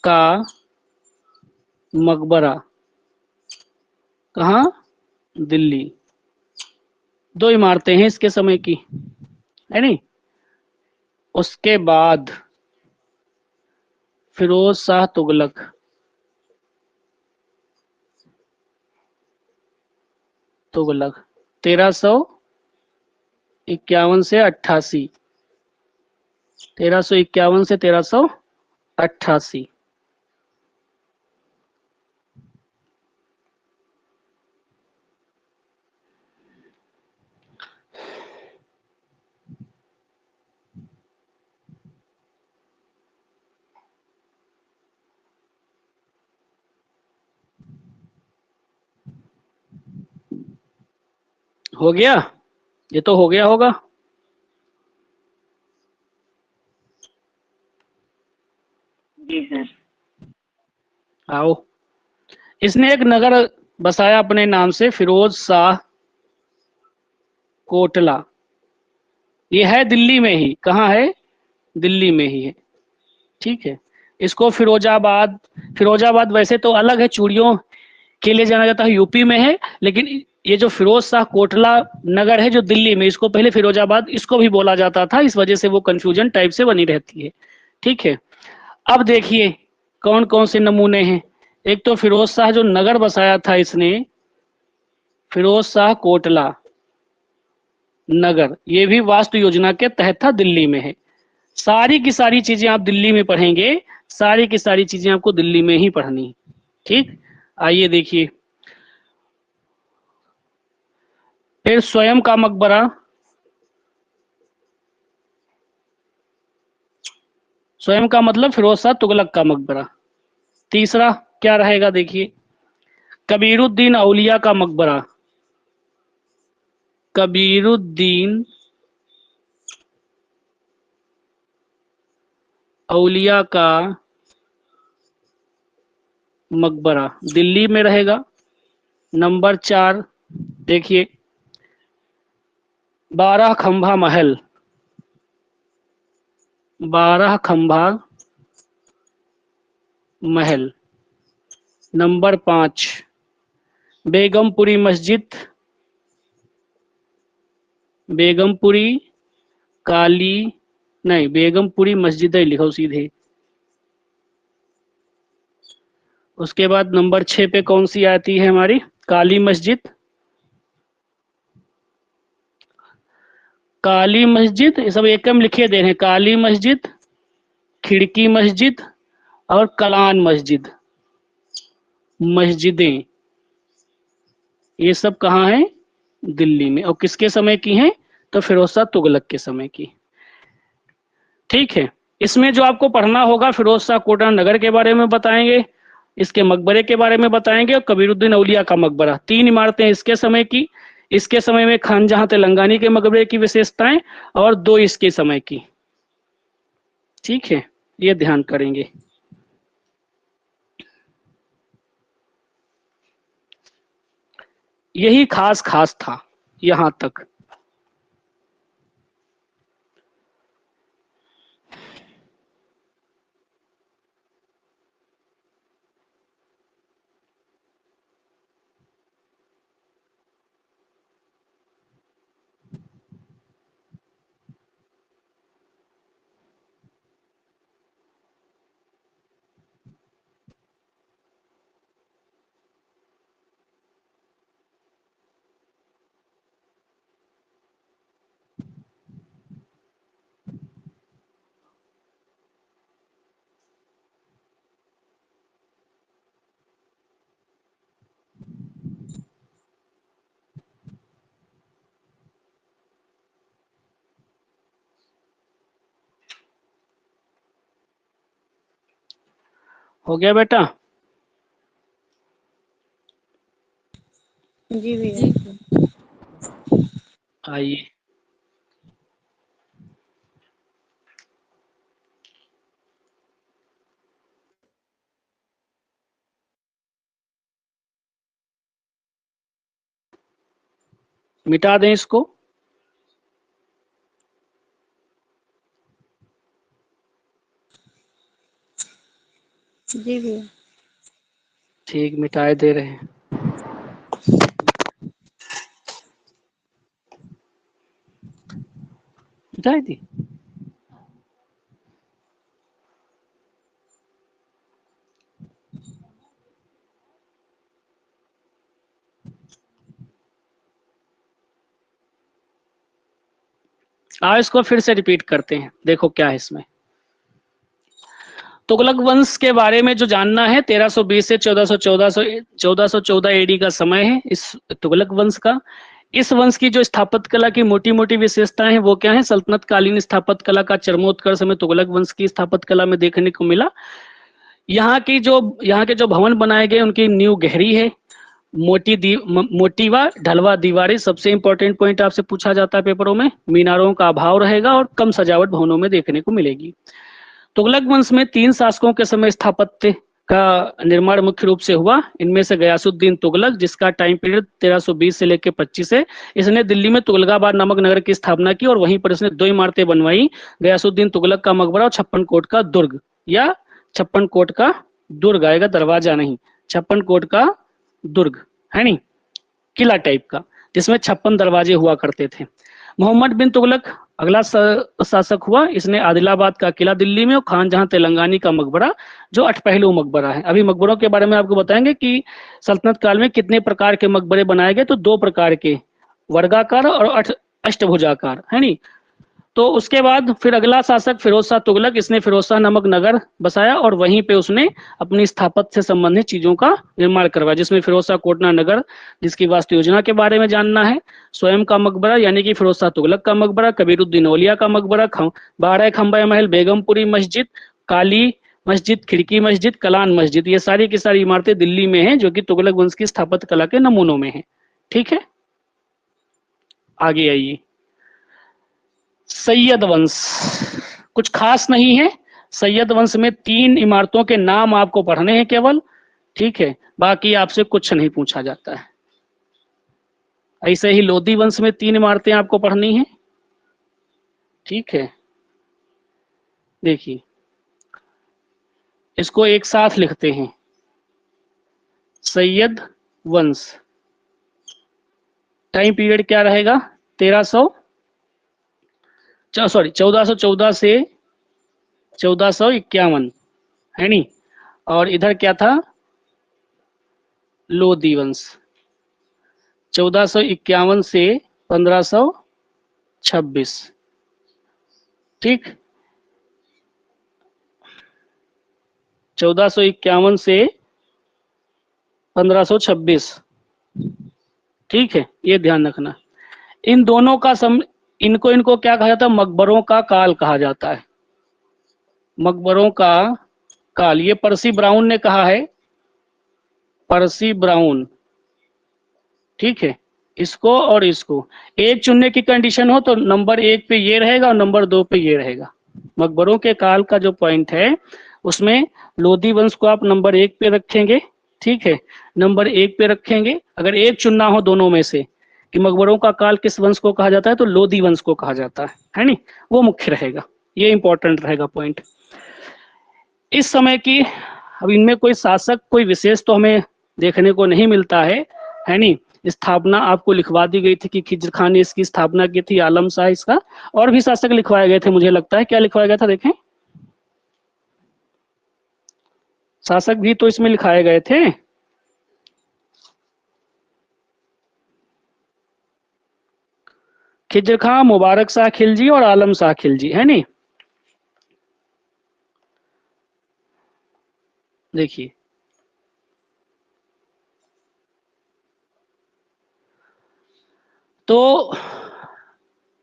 का मकबरा, कहाँ, दिल्ली। दो इमारतें हैं इसके समय की, है नहीं। उसके बाद फिरोज शाह तुगलक, तुगलक 1351 से 88, 1351 से 1388। हो गया, ये तो हो गया होगा। जी सर। आओ, इसने एक नगर बसाया अपने नाम से, फिरोज शाह कोटला। ये है दिल्ली में ही, कहाँ है, दिल्ली में ही है। ठीक है, इसको फिरोजाबाद, फिरोजाबाद वैसे तो अलग है, चूड़ियों के लिए जाना जाता है, यूपी में है। लेकिन ये जो फिरोज शाह कोटला नगर है जो दिल्ली में, इसको पहले फिरोजाबाद इसको भी बोला जाता था, इस वजह से वो कंफ्यूजन टाइप से बनी रहती है। ठीक है, अब देखिए कौन कौन से नमूने हैं। एक तो फिरोज शाह जो नगर बसाया था इसने, फिरोज शाह कोटला नगर, ये भी वास्तु योजना के तहत था, दिल्ली में है। सारी की सारी चीजें आप दिल्ली में पढ़ेंगे, सारी की सारी चीजें आपको दिल्ली में ही पढ़नी। ठीक, आइए देखिए। फिर स्वयं का मकबरा, स्वयं का मतलब फिरोज शाह तुगलक का मकबरा। तीसरा क्या रहेगा देखिए, कबीरुद्दीन औलिया का मकबरा, कबीरुद्दीन औलिया का मकबरा दिल्ली में रहेगा। नंबर 4 देखिए, 12 खंभा महल, 12 खंभा महल। नंबर 5 बेगमपुरी मस्जिद, बेगमपुरी काली, नहीं बेगमपुरी मस्जिद ही लिखो सीधे। उसके बाद नंबर 6 पे कौन सी आती है हमारी, काली मस्जिद, काली मस्जिद, ये सब एक में लिखे दे रहे हैं, काली मस्जिद, खिड़की मस्जिद और कलान मस्जिद, मस्जिदें, ये सब कहाँ है, दिल्ली में। और किसके समय की हैं, तो फिरोज शाह तुगलक के समय की। ठीक है, इसमें जो आपको पढ़ना होगा, फिरोज शाह कोटला नगर के बारे में बताएंगे, इसके मकबरे के बारे में बताएंगे, और कबीरुद्दीन औलिया का मकबरा, 3 इमारतें इसके समय की, इसके समय में खान जहां तेलंगानी के मकबरे की विशेषताएं, और 2 इसके समय की। ठीक है, ये ध्यान करेंगे। यही खास खास था यहां तक। हो गया बेटा, जी भैया। आइए। मिटा दें इसको। जी भैया। ठीक, मिटाए दे रहे हैं। जाए थी। आओ इसको फिर से रिपीट करते हैं, देखो क्या है इसमें। तुगलक वंश के बारे में जो जानना है, 1320 से 1414 एडी का समय है इस तुगलक वंश का। इस वंश की जो स्थापत्य कला की मोटी मोटी विशेषताएं हैं वो क्या है? सल्तनत कालीन स्थापत्य कला का चरमोत्कर्ष हमें तुगलक वंश की स्थापत्य कला में देखने को मिला। यहाँ के जो भवन बनाए गए उनकी नींव गहरी है, मोटी व ढलवा दीवारें, सबसे इंपॉर्टेंट पॉइंट आपसे पूछा जाता है पेपरों में। मीनारों का अभाव रहेगा और कम सजावट भवनों में देखने को मिलेगी। तुगलक वंश में 3 शासकों के समय स्थापत्य का निर्माण मुख्य रूप से हुआ। इनमें से गयासुद्दीन तुगलक, जिसका टाइम पीरियड 1320 से लेकर 25 है, इसने दिल्ली में तुगलकाबाद नामक नगर की स्थापना की और वहीं पर इसने 2 इमारतें बनवाई, गयासुद्दीन तुगलक का मकबरा और 56 कोट का दुर्ग, या 56 कोट का दुर्ग आएगा, दरवाजा नहीं, 56 कोट का दुर्ग है नी, किला टाइप का, जिसमें 56 दरवाजे हुआ करते थे। मोहम्मद बिन तुगलक अगला शासक हुआ। इसने आदिलाबाद का किला दिल्ली में और खान जहां तेलंगानी का मकबरा, जो 8 पहलू मकबरा है। अभी मकबरों के बारे में आपको बताएंगे कि सल्तनत काल में कितने प्रकार के मकबरे बनाए गए, तो 2 प्रकार के, वर्गाकार और अष्टभुजाकार है नी। तो उसके बाद फिर अगला शासक फिरोज शाह तुगलक, इसने फिरोज शाह नामक नगर बसाया और वहीं पे उसने अपनी स्थापत्य से संबंधित चीजों का निर्माण करवाया, जिसमें फिरोज शाह कोटना नगर, जिसकी वास्तु योजना के बारे में जानना है, स्वयं का मकबरा यानी कि फिरोज शाह तुगलक का मकबरा, कबीरुद्दीन औलिया का मकबरा, 12 खंबा महल, बेगमपुरी मस्जिद, काली मस्जिद, खिड़की मस्जिद, कलान मस्जिद, ये सारी की सारी इमारतें दिल्ली में हैं, जो कि तुगलक वंश की स्थापत्य कला के नमूनों में है। ठीक है, आगे आइए। सैयद वंश कुछ खास नहीं है। सैयद वंश में 3 इमारतों के नाम आपको पढ़ने हैं केवल, ठीक है, बाकी आपसे कुछ नहीं पूछा जाता है। ऐसे ही लोधी वंश में 3 इमारतें आपको पढ़नी है, ठीक है। देखिए इसको एक साथ लिखते हैं, सैयद वंश, टाइम पीरियड क्या रहेगा? 1414 से 1451 है नी। और इधर क्या था? लोधी वंश, 1451 से 1526, ठीक। 1451 से 1526, ठीक है, ये ध्यान रखना। इन दोनों का इनको क्या कहा जाता है? मकबरों का काल कहा जाता है, मकबरों का काल। ये पर्सी ब्राउन ने कहा है, पर्सी ब्राउन, ठीक है। इसको और इसको एक चुनने की कंडीशन हो तो नंबर 1 पे ये रहेगा और नंबर 2 पे ये रहेगा। मकबरों के काल का जो पॉइंट है उसमें लोधी वंश को आप नंबर 1 पे रखेंगे, ठीक है, नंबर 1 पे रखेंगे। अगर एक चुनना हो दोनों में से कि मकबरों का काल किस वंश को कहा जाता है, तो लोधी वंश को कहा जाता है नी, वो मुख्य रहेगा, ये इंपॉर्टेंट रहेगा पॉइंट। इस समय की, अब इनमें कोई शासक कोई विशेष तो हमें देखने को नहीं मिलता है नी। स्थापना आपको लिखवा दी गई थी कि खिज्र खान ने इसकी स्थापना की थी, आलम शाह इसका, और भी शासक लिखवाए गए थे, मुझे लगता है। क्या लिखवाया गया था? देखें, शासक भी तो इसमें लिखाए गए थे। खिज्र खान, मुबारक शाह खिलजी और आलम शाह खिलजी, है नी। देखिए तो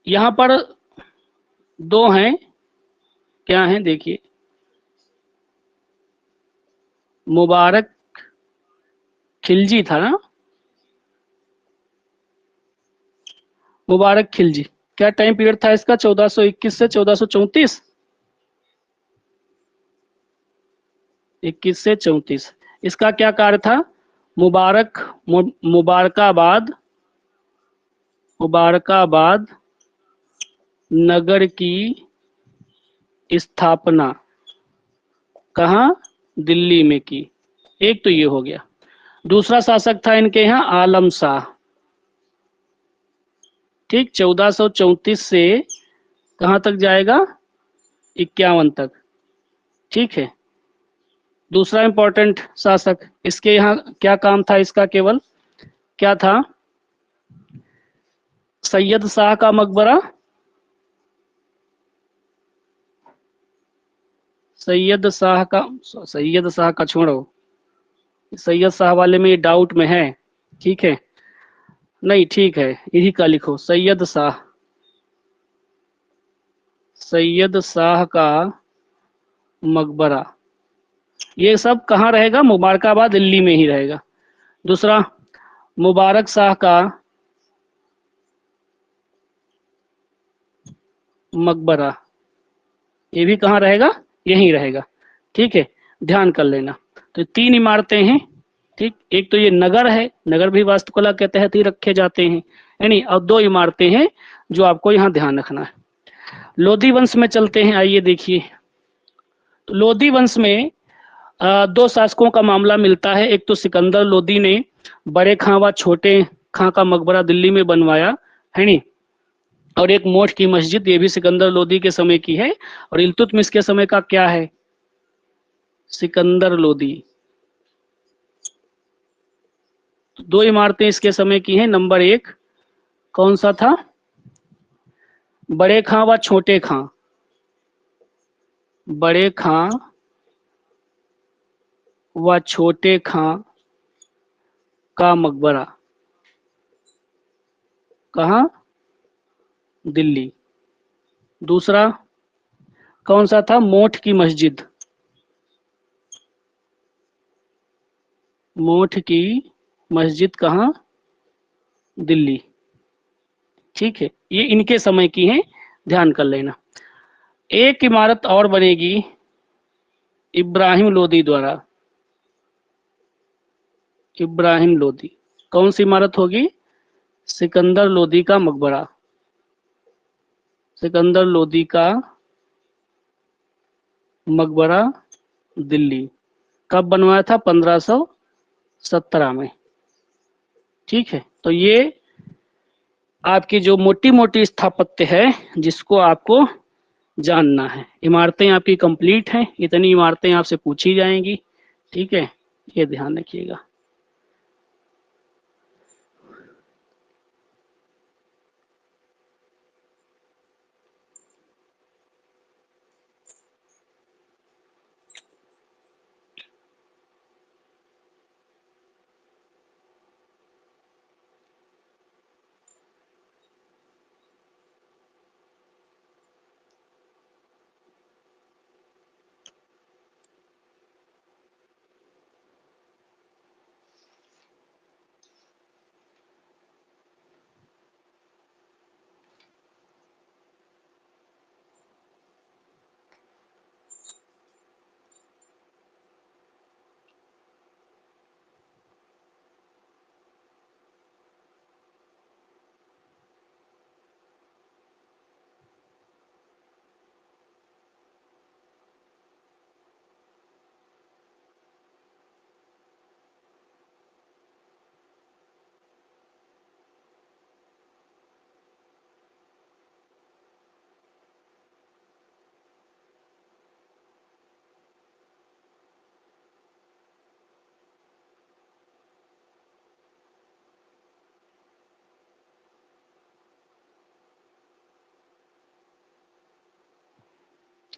यहां पर 2 हैं, क्या हैं? देखिए, मुबारक खिलजी था ना, मुबारक खिलजी। क्या टाइम पीरियड था इसका? 1421 से 1434, 21 से 34। इसका क्या कार्य था? मुबारकाबाद नगर की स्थापना कहाँ? दिल्ली में की। एक तो ये हो गया। दूसरा शासक था इनके यहाँ आलम शाह, ठीक, 1434 से कहाँ तक जाएगा? 51 तक। ठीक है। दूसरा इंपॉर्टेंट शासक, इसके यहाँ क्या काम था इसका, केवल क्या था? सैयद शाह का मकबरा, सैयद शाह का छोड़ो, सैयद शाह वाले में ये डाउट में है। ठीक है, नहीं ठीक है, यही का लिखो, सैयद शाह का मकबरा। ये सब कहाँ रहेगा? मुबारकाबाद, दिल्ली में ही रहेगा। दूसरा, मुबारक शाह का मकबरा, ये भी कहाँ रहेगा? यहीं रहेगा। ठीक है, ध्यान कर लेना। तो 3 इमारतें हैं। ठीक, एक तो ये नगर है, नगर भी वास्तुकला के तहत ही रखे जाते हैं, यानी, और 2 इमारतें हैं जो आपको यहाँ ध्यान रखना है। लोधी वंश में चलते हैं, आइए देखिए। तो लोधी वंश में 2 शासकों का मामला मिलता है। एक तो सिकंदर लोधी ने बड़े खां व छोटे खां का मकबरा दिल्ली में बनवाया, है नी। और एक मोठ की मस्जिद, ये भी सिकंदर लोधी के समय की है। और इल्तुतमिश के समय का क्या है? सिकंदर लोधी। 2 इमारतें इसके समय की हैं। नंबर 1 कौन सा था? बड़े खां व छोटे खां, बड़े खां व छोटे खां का मकबरा। कहाँ? दिल्ली। दूसरा कौन सा था? मोठ की मस्जिद, मोठ की मस्जिद कहाँ? दिल्ली। ठीक है, ये इनके समय की है, ध्यान कर लेना। एक इमारत और बनेगी इब्राहिम लोदी द्वारा, इब्राहिम लोदी। कौन सी इमारत होगी? सिकंदर लोदी का मकबरा, सिकंदर लोदी का मकबरा, दिल्ली। कब बनवाया था? 1517 में। ठीक है, तो ये आपकी जो मोटी मोटी स्थापत्य है, जिसको आपको जानना है। इमारतें आपकी कंप्लीट हैं, इतनी इमारतें आपसे पूछी जाएंगी। ठीक है, ये ध्यान रखिएगा।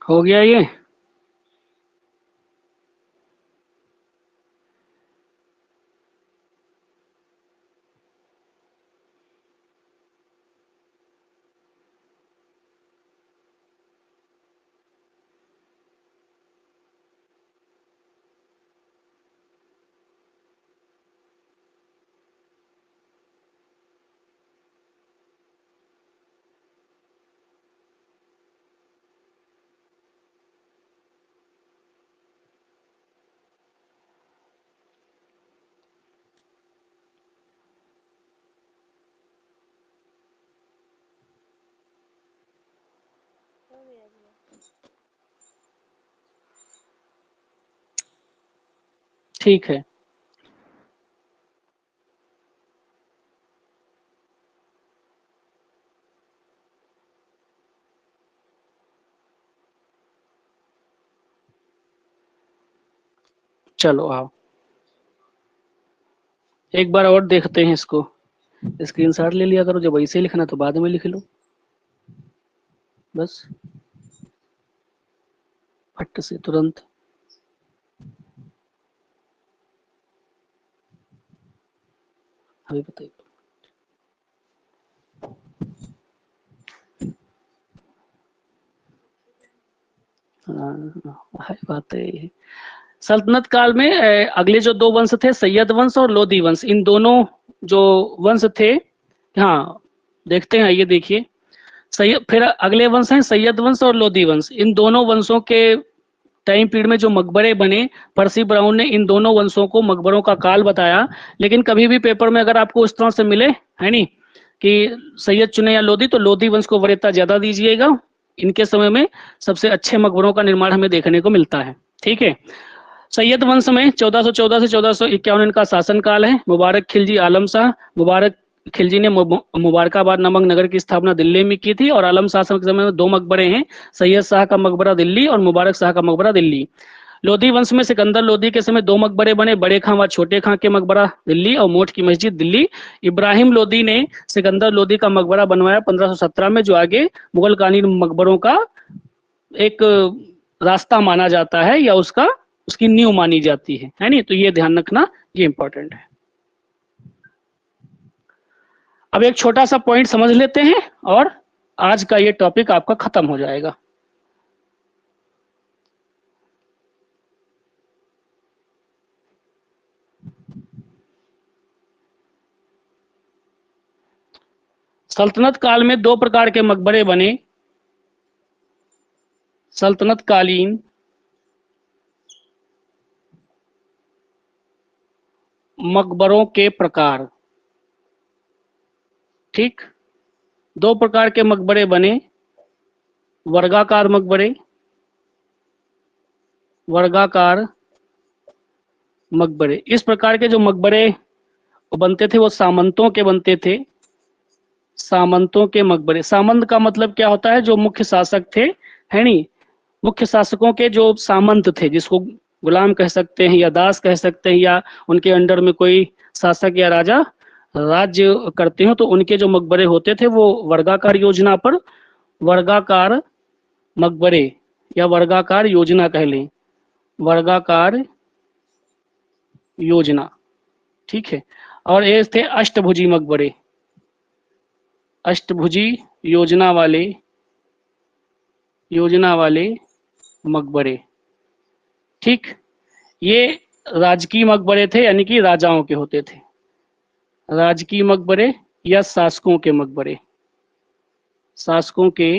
हो गया ये? ठीक है, चलो आओ एक बार और देखते हैं इसको। स्क्रीनशॉट ले लिया करो, जब वैसे ही लिखना तो बाद में लिख लो बस, फट से तुरंत। अभी बताइए। हाँ बात है। सल्तनत काल में अगले जो दो वंश थे, सैयद वंश और लोदी वंश, इन दोनों जो वंश थे, हाँ देखते हैं, ये देखिए सैयद, फिर अगले वंश हैं सैयद वंश और लोदी वंश। इन दोनों वंशों के टाइम पीरियड में जो मकबरे बने, पर्सी ब्राउन ने इन दोनों वंशों को मकबरों का काल बताया। लेकिन कभी भी पेपर में अगर आपको उस तरह से मिले, है नहीं, कि सैयद चुने या लोदी, तो लोदी वंश को वरीयता ज्यादा दीजिएगा। इनके समय में सबसे अच्छे मकबरों का निर्माण हमें देखने को मिलता है। ठीक है। सैयद वंश में 1414 से 1451 इनका शासनकाल है। मुबारक खिलजी आलम शाह, मुबारक खिलजी ने मुबारकाबाद नामक नगर की स्थापना दिल्ली में की थी। और आलम शाह के समय में दो मकबरे हैं, सैयद शाह का मकबरा दिल्ली और मुबारक शाह का मकबरा दिल्ली। लोधी वंश में सिकंदर लोधी के समय दो मकबरे बने, बड़े खां व छोटे खां के मकबरा दिल्ली और मोठ की मस्जिद दिल्ली। इब्राहिम लोधी ने सिकंदर लोधी का मकबरा बनवाया 1517 में, जो आगे मुगल कालीन मकबरों का एक रास्ता माना जाता है, या उसकी नींव मानी जाती है नहीं। तो ये ध्यान रखना, ये इंपॉर्टेंट है। अब एक छोटा सा पॉइंट समझ लेते हैं और आज का ये टॉपिक आपका खत्म हो जाएगा। सल्तनत काल में दो प्रकार के मकबरे बने। सल्तनत कालीन मकबरों के प्रकार, ठीक, दो प्रकार के मकबरे बने, वर्गाकार मकबरे, वर्गाकार मकबरे। इस प्रकार के जो मकबरे बनते थे वो सामंतों के बनते थे। सामंतों के मकबरे, सामंत का मतलब क्या होता है, जो मुख्य शासक थे, है नहीं, मुख्य शासकों के जो सामंत थे, जिसको गुलाम कह सकते हैं या दास कह सकते हैं, या उनके अंडर में कोई शासक या राजा राज्य करते हो, तो उनके जो मकबरे होते थे वो वर्गाकार योजना पर, वर्गाकार मकबरे या वर्गाकार योजना कह लें, वर्गाकार योजना, ठीक है। और ये थे अष्टभुजी मकबरे, अष्टभुजी योजना वाले मकबरे, ठीक। ये राजकीय मकबरे थे, यानी कि राजाओं के होते थे, राजकीय मकबरे या शासकों के मकबरे, शासकों के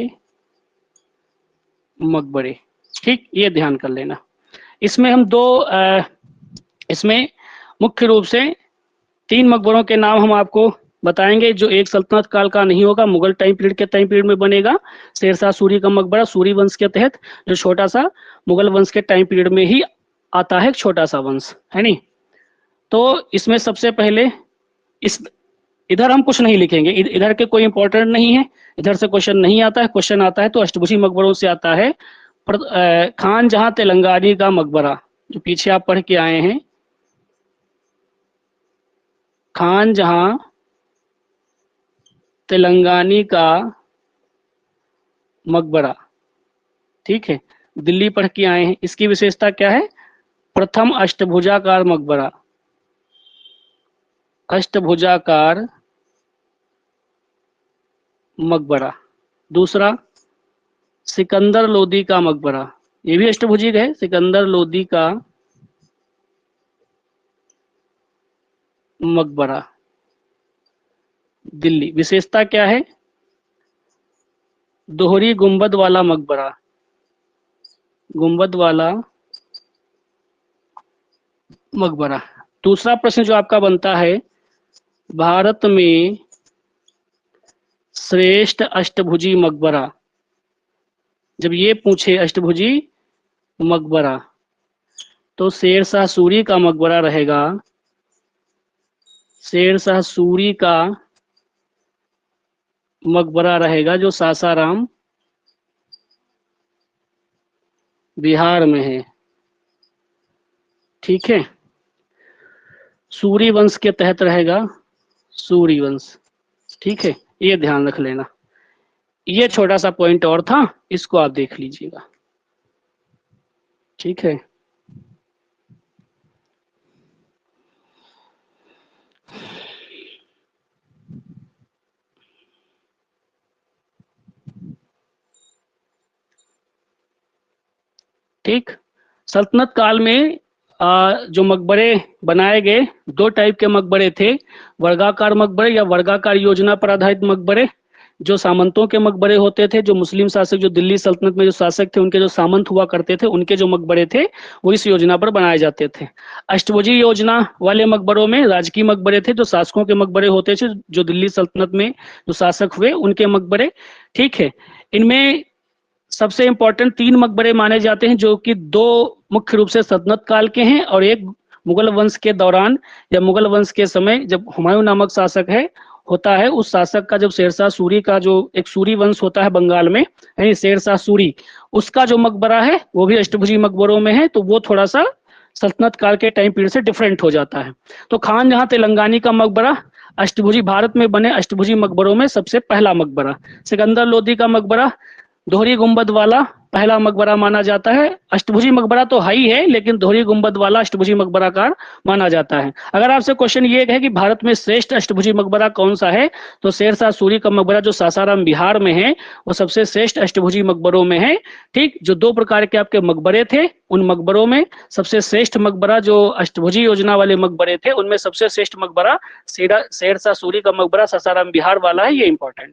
मकबरे, ठीक। ये ध्यान कर लेना। इसमें हम इसमें मुख्य रूप से तीन मकबरों के नाम हम आपको बताएंगे, जो एक सल्तनत काल का नहीं होगा, मुगल टाइम पीरियड के टाइम पीरियड में बनेगा। शेरशाह सूरी का मकबरा, सूरी वंश के तहत, जो छोटा सा मुगल वंश के टाइम पीरियड में ही आता है, एक छोटा सा वंश, है नहीं। तो इसमें सबसे पहले इस इधर हम कुछ नहीं लिखेंगे, इधर के कोई इंपॉर्टेंट नहीं है, इधर से क्वेश्चन नहीं आता है। क्वेश्चन आता है तो अष्टभुजी मकबरों से आता है। खान जहां तेलंगानी का मकबरा, जो पीछे आप पढ़ के आए हैं, खान जहां तेलंगानी का मकबरा, ठीक है, दिल्ली पढ़ के आए हैं। इसकी विशेषता क्या है, प्रथम अष्टभुजाकार मकबरा, अष्टभुजाकार मकबरा। दूसरा सिकंदर लोदी का मकबरा, ये भी अष्टभुजी है, सिकंदर लोदी का मकबरा दिल्ली। विशेषता क्या है, दोहरी गुंबद वाला मकबरा, गुंबद वाला मकबरा। दूसरा प्रश्न जो आपका बनता है, भारत में श्रेष्ठ अष्टभुजी मकबरा, जब ये पूछे अष्टभुजी मकबरा, तो शेरशाह सूरी का मकबरा रहेगा, शेरशाह सूरी का मकबरा रहेगा, जो सासाराम बिहार में है, ठीक है, सूरी वंश के तहत रहेगा, सूरी वंश। ठीक है, ये ध्यान रख लेना। ये छोटा सा पॉइंट और था, इसको आप देख लीजिएगा। ठीक है, ठीक। सल्तनत काल में जो मकबरे बनाए गए, दो टाइप के मकबरे थे, वर्गाकार मकबरे या वर्गाकार योजना पर आधारित मकबरे। जो सामंतों के मकबरे होते थे, जो मुस्लिम शासक, जो दिल्ली सल्तनत में जो शासक थे, उनके जो सामंत हुआ करते थे, उनके जो मकबरे थे वो इस योजना पर बनाए जाते थे। अष्टभुजी योजना वाले मकबरों में राजकीय मकबरे थे, जो शासकों के मकबरे होते थे, जो दिल्ली सल्तनत में जो शासक हुए उनके मकबरे। ठीक है, इनमें सबसे इंपॉर्टेंट 3 मकबरे माने जाते हैं, जो कि 2 मुख्य रूप से सल्तनत काल के हैं और एक मुगल वंश के दौरान या मुगल वंश के समय जब हुमायूं नामक शासक होता है, उस शासक का जब शेरशाह सूरी का जो एक सूरी वंश होता है बंगाल में, यानी शेरशाह सूरी, उसका जो मकबरा है वो भी अष्टभुजी मकबरों में है, तो वो थोड़ा सा सल्तनत काल के टाइम पीरियड से डिफरेंट हो जाता है। तो खान जहां तेलंगानी का मकबरा अष्टभुजी, भारत में बने अष्टभुजी मकबरों में सबसे पहला मकबरा। सिकंदर लोदी का मकबरा दोहरी गुंबद वाला पहला मकबरा माना जाता है। अष्टभुजी मकबरा तो हाई है, लेकिन दोहरी गुंबद वाला अष्टभुजी मकबराकार माना जाता है। अगर आपसे क्वेश्चन ये है कि भारत में श्रेष्ठ अष्टभुजी मकबरा कौन सा है, तो शेरशाह सूरी का मकबरा जो सासाराम बिहार में है वो सबसे श्रेष्ठ अष्टभुजी मकबरों में है। ठीक, जो 2 प्रकार के आपके मकबरे थे, उन मकबरों में सबसे श्रेष्ठ मकबरा जो अष्टभुजी योजना वाले मकबरे थे, उनमें सबसे श्रेष्ठ मकबरा शेरशाह सूरी का मकबरा सासाराम बिहार वाला है। ये इंपॉर्टेंट है।